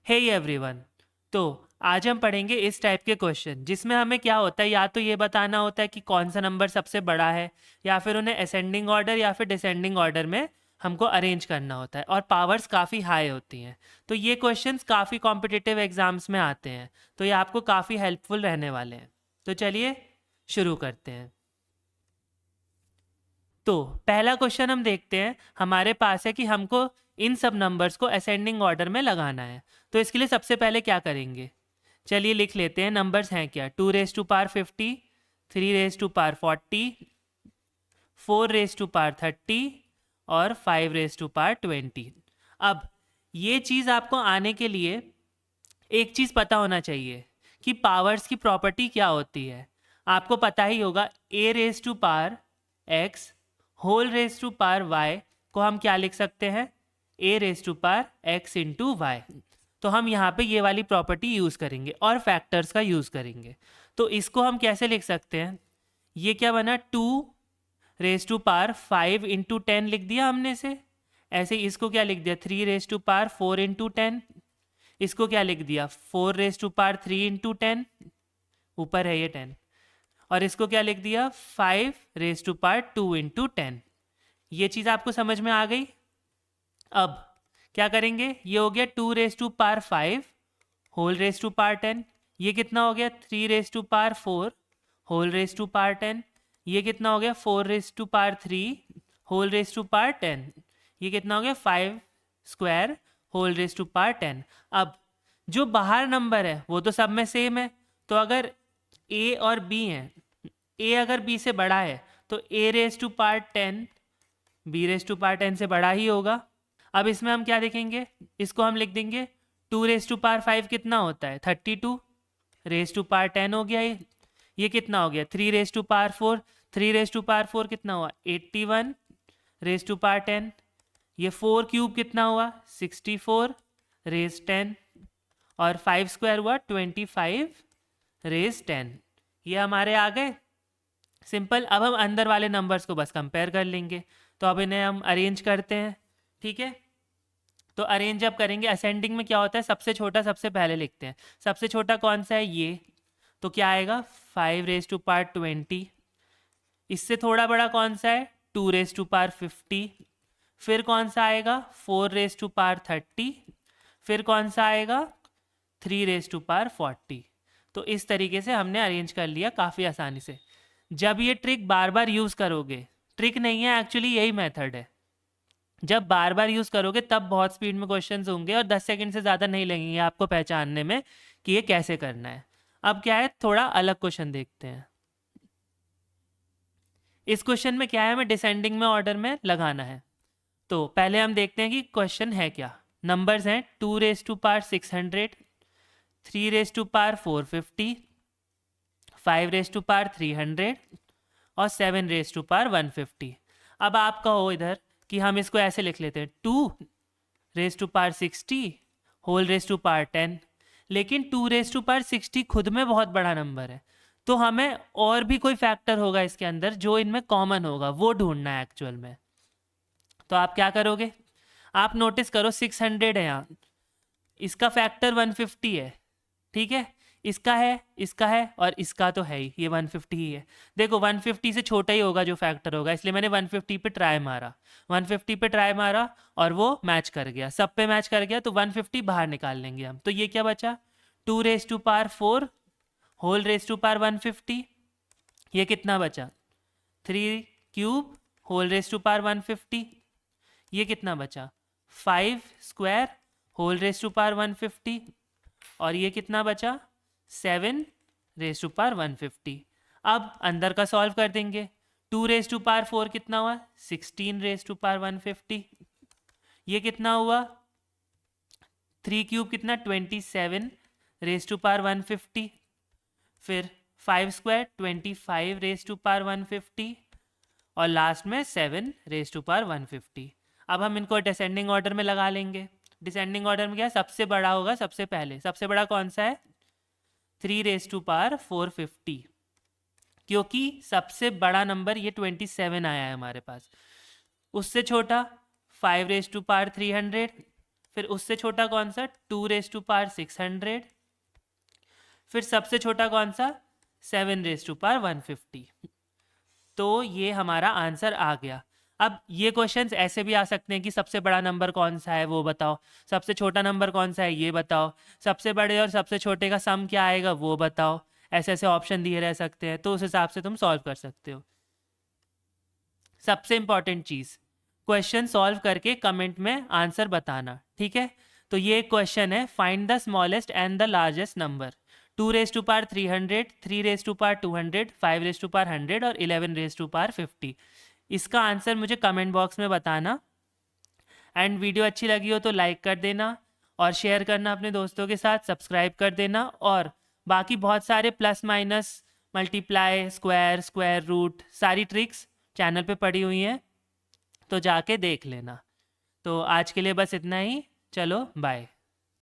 Hey everyone. तो आज हम पढ़ेंगे इस टाइप के क्वेश्चन जिसमें हमें क्या होता है, या तो ये बताना होता है कि कौन सा नंबर सबसे बड़ा है, या फिर उन्हें असेंडिंग ऑर्डर या फिर डिसेंडिंग ऑर्डर में हमको अरेंज करना होता है, और पावर्स काफ़ी हाई होती हैं। तो ये क्वेश्चंस काफ़ी कॉम्पिटिटिव एग्जाम्स में आते हैं, तो ये आपको काफ़ी हेल्पफुल रहने वाले हैं। तो चलिए शुरू करते हैं। तो पहला क्वेश्चन हम देखते हैं, हमारे पास है कि हमको इन सब नंबर्स को असेंडिंग ऑर्डर में लगाना है। तो इसके लिए सबसे पहले क्या करेंगे, चलिए लिख लेते हैं। नंबर्स हैं क्या, 2 raise to power 50, 3 raise to power 40, 4 raise to power 30 और 5 रेज टू पावर 20। अब ये चीज़ आपको आने के लिए एक चीज़ पता होना चाहिए कि पावर्स की प्रॉपर्टी क्या होती है। आपको पता ही होगा, A raise to power X whole raise to power Y को हम क्या लिख सकते हैं, A raise to power X into Y. तो हम यहाँ पे ये वाली प्रॉपर्टी यूज़ करेंगे और फैक्टर्स का यूज़ करेंगे। तो इसको हम कैसे लिख सकते हैं, ये क्या बना, 2 रेज टू पावर 5 इंटू 10 लिख दिया हमने से। ऐसे ही इसको क्या लिख दिया, 3 रेज टू पावर 4 इंटू 10। इसको क्या लिख दिया, 4 रेज टू पावर 3 इंटू 10, ऊपर है ये 10। और इसको क्या लिख दिया, 5 रेज टू पावर 2 इंटू 10। ये चीज़ आपको समझ में आ गई। अब क्या करेंगे, ये हो गया 2 raise to power 5 whole raise to power 10। ये कितना हो गया, 3 raise to power 4 whole raise to power 10। ये कितना हो गया, 4 raise to power 3 whole raise to power 10। ये कितना हो गया, 5 square whole raise to power 10। अब जो बाहर नंबर है वो तो सब में सेम है, तो अगर ए और बी हैं, ए अगर बी से बड़ा है तो A raise to power 10 B raise to power 10 से बड़ा ही होगा। अब इसमें हम क्या देखेंगे, इसको हम लिख देंगे 2 रेज टू पावर 5 कितना होता है, 32 रेज टू पावर 10 हो गया ये कितना हो गया, 3 raise to power 4, 3 raise to power 4 कितना हुआ, 81 रेज टू पावर 10। ये 4 क्यूब कितना हुआ, 64 रेज 10। और 5 स्क्वायर हुआ 25 रेज 10। ये हमारे आ गए सिंपल। अब हम अंदर वाले नंबर्स को बस कंपेयर कर लेंगे। तो अब इन्हें हम अरेंज करते हैं, ठीक है। तो अरेंज जब करेंगे, असेंडिंग में क्या होता है, सबसे छोटा सबसे पहले लिखते हैं। सबसे छोटा कौन सा है, ये, तो क्या आएगा, 5 रेज टू पावर 20। इससे थोड़ा बड़ा कौन सा है, 2 रेज टू पावर 50। फिर कौन सा आएगा, 4 रेज टू पावर 30। फिर कौन सा आएगा, 3 रेज टू पावर 40। तो इस तरीके से हमने अरेंज कर लिया काफ़ी आसानी से। जब ये ट्रिक बार बार यूज़ करोगे, ट्रिक नहीं है एक्चुअली, यही मेथड है, जब बार बार यूज़ करोगे तब बहुत स्पीड में क्वेश्चंस होंगे और 10 सेकंड से ज़्यादा नहीं लगेंगे आपको पहचानने में कि ये कैसे करना है। अब क्या है, थोड़ा अलग क्वेश्चन देखते हैं। इस क्वेश्चन में क्या है, हमें डिसेंडिंग में ऑर्डर में लगाना है। तो पहले हम देखते हैं कि क्वेश्चन है क्या। नंबर्स हैं 2 raise to power 600, 3 raise to power 450, 5 raise to power 300 और 7 रेज टू पावर 150। अब आप कहो इधर कि हम इसको ऐसे लिख लेते हैं, 2 raise to power 60 whole raise to power 10। लेकिन 2 रेज टू पावर 60 खुद में बहुत बड़ा नंबर है, तो हमें और भी कोई फैक्टर होगा इसके अंदर जो इनमें कॉमन होगा, वो ढूंढना है एक्चुअल में। तो आप क्या करोगे, आप नोटिस करो 600 है यहाँ, इसका फैक्टर 150 है, ठीक है। इसका है और इसका तो है ही, ये 150 ही है। देखो 150 से छोटा ही होगा जो फैक्टर होगा, इसलिए मैंने 150 पे ट्राई मारा, 150 पे ट्राई मारा और वो मैच कर गया, सब पे मैच कर गया, तो 150 बाहर निकाल लेंगे हम। तो ये क्या बचा, 2 raise to power 4 whole raise to power 150। ये कितना बचा, 3 cube whole raise to power 150। ये कितना बचा, 5 square whole raise to power 150। और ये कितना बचा, 7 रेज टू पावर 150। अब अंदर का सॉल्व कर देंगे। 2 रेज टू पावर 4 कितना हुआ, 16 रेज टू पावर 150। ये कितना हुआ, 3 क्यूब कितना, 27 रेज टू पावर 150। फिर 5 स्क्वायर 25 रेज टू पावर 150 और लास्ट में 7 रेज टू पावर 150। अब हम इनको डिसेंडिंग ऑर्डर में लगा लेंगे। डिसेंडिंग ऑर्डर में क्या है, सबसे बड़ा होगा सबसे पहले। सबसे बड़ा कौन सा है, 3 रेज टू पावर 450, क्योंकि सबसे बड़ा नंबर ये 27 आया है हमारे पास। उससे छोटा 5 रेज टू पावर 300, फिर उससे छोटा कौन सा 2⁻600, फिर सबसे छोटा कौन सा 7⁻150। तो ये हमारा आंसर आ गया। अब ये क्वेश्चंस ऐसे भी आ सकते हैं कि सबसे बड़ा नंबर कौन सा है वो बताओ, सबसे छोटा नंबर कौन सा है ये बताओ, सबसे बड़े और सबसे छोटे का सम क्या आएगा वो बताओ। ऐसे ऐसे ऑप्शन दिए रह सकते हैं, तो उस हिसाब से तुम सॉल्व कर सकते हो। सबसे इंपॉर्टेंट चीज़, क्वेश्चन सॉल्व करके कमेंट में आंसर बताना, ठीक है। तो ये क्वेश्चन है, find the smallest and the largest number. 2⁻300, 3⁻200, 5⁻100 और 11⁻50। इसका आंसर मुझे कमेंट बॉक्स में बताना। एंड वीडियो अच्छी लगी हो तो लाइक कर देना और शेयर करना अपने दोस्तों के साथ, सब्सक्राइब कर देना। और बाकी बहुत सारे plus minus, multiply, square, square root, सारी ट्रिक्स चैनल पे पड़ी हुई हैं, तो जाके देख लेना। तो आज के लिए बस इतना ही, चलो बाय।